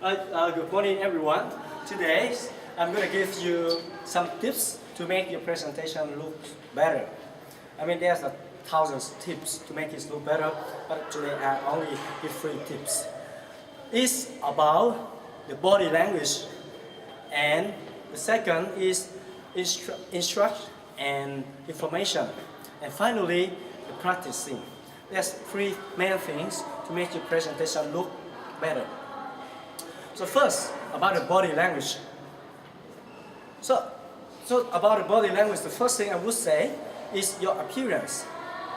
Good morning, everyone. Today, I'm going to give you some tips to make your presentation look better. I mean, there's a thousands of tips to make it look better, but today I only give 3 tips. It's about the body language, and the second is instruct and information, and finally, the practicing. There's 3 main things to make your presentation look better. So first, about the body language. So about the body language, the first thing I would say is your appearance.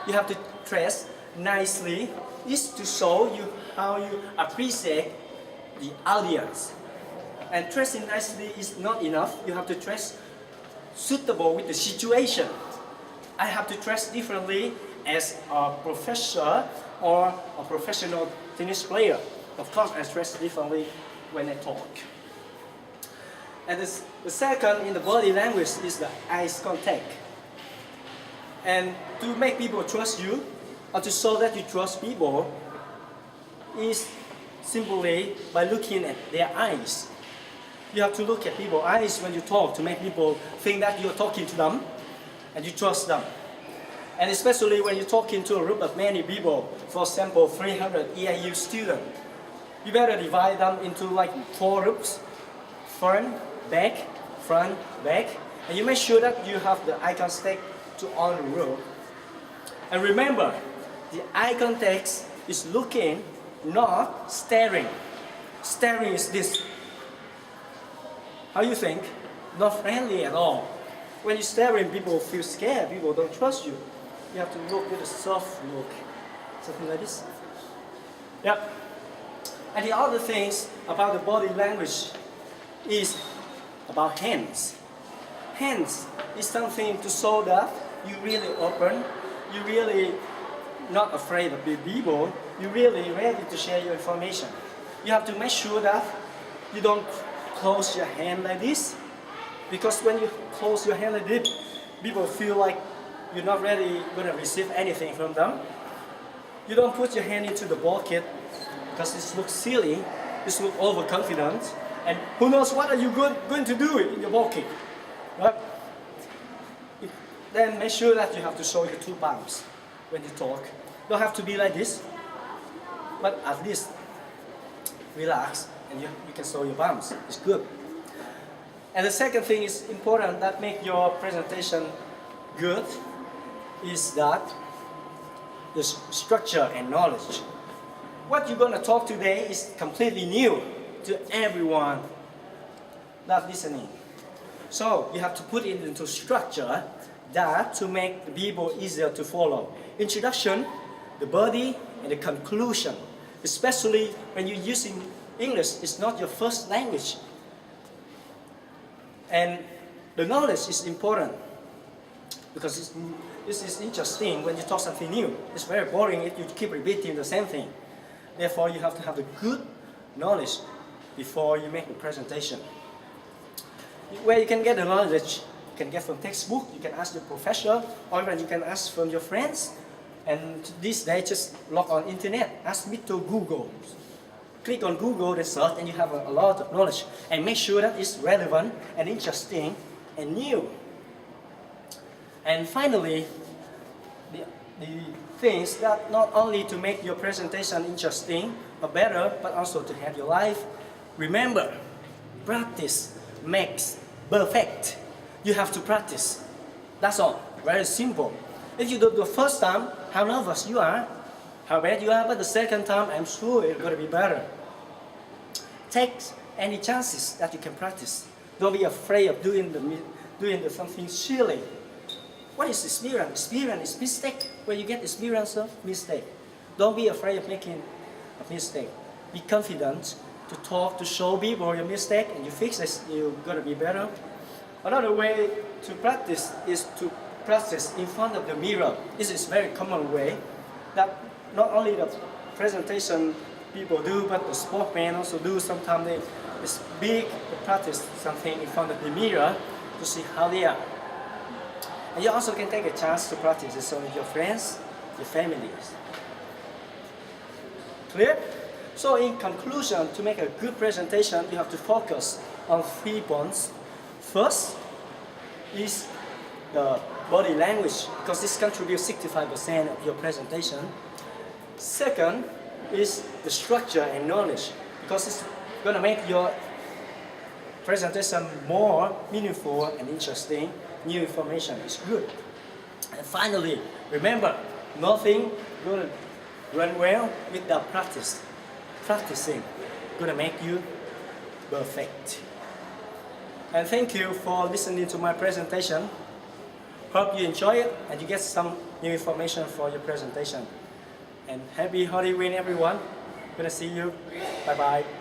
You have to dress nicely. This to show you how you appreciate the audience. And dressing nicely is not enough. You have to dress suitable with the situation. I have to dress differently as a professor or a professional tennis player. Of course, I dress differently when I talk. And the second in the body language is the eye contact. And to make people trust you, or to show that you trust people, is simply by looking at their eyes. You have to look at people's eyes when you talk to make people think that you're talking to them and you trust them. And especially when you're talking to a group of many people, for example, 300 EIU students, you better divide them into like 4 groups, front, back, and you make sure that you have the eye contact to all the group. And remember, the eye contact is looking, not staring. Staring is this. How you think? Not friendly at all. When you're staring, people feel scared, people don't trust you. You have to look with a soft look. Something like this. Yep. And the other things about the body language is about hands. Hands is something to show that you really open, you really not afraid of the people, you're really ready to share your information. You have to make sure that you don't close your hand like this, because when you close your hand like this, people feel like you're not really going to receive anything from them. You don't put your hand into the pocket, because this looks silly, this looks overconfident, and who knows what are you going to do in your pocket, right? Then make sure that you have to show your 2 palms when you talk. Don't have to be like this, but at least relax and you can show your palms. It's good. And the second thing is important that make your presentation good is that the structure and knowledge. What you're going to talk today is completely new to everyone that's listening. So you have to put it into structure that to make the people easier to follow. Introduction, the body, and the conclusion. Especially when you're using English, it's not your first language. And the knowledge is important because this is interesting when you talk something new. It's very boring if you keep repeating the same thing. Therefore, you have to have the good knowledge before you make the presentation. Where you can get the knowledge, you can get from textbook, you can ask your professor, or even you can ask from your friends. And these days, just log on internet, ask me to Google. Click on Google, then search, and you have a lot of knowledge. And make sure that it's relevant and interesting and new. And finally, the things that not only to make your presentation interesting or better, but also to have your life. Remember, practice makes perfect. You have to practice. That's all. Very simple. If you do it the first time, how nervous you are, how bad you are, but the second time, I'm sure it's going to be better. Take any chances that you can practice. Don't be afraid of doing something silly. What is experience? Experience is mistake. When you get experience of mistake, don't be afraid of making a mistake. Be confident to talk, to show people your mistake, and you fix it, you're going to be better. Another way to practice is to practice in front of the mirror. This is a very common way that not only the presentation people do, but the sportsmen also do. Sometimes it's big to practice something in front of the mirror to see how they are. And you also can take a chance to practice this with your friends, your families. Clear? So in conclusion, to make a good presentation, you have to focus on 3 points. First is the body language, because this contributes 65% of your presentation. Second is the structure and knowledge, because it's going to make your presentation more meaningful and interesting. New information is good. And finally, remember, nothing going to run well without practice. Practicing going to make you perfect. And thank you for listening to my presentation. Hope you enjoy it and you get some new information for your presentation. And happy Halloween, everyone. Gonna see you. Bye bye.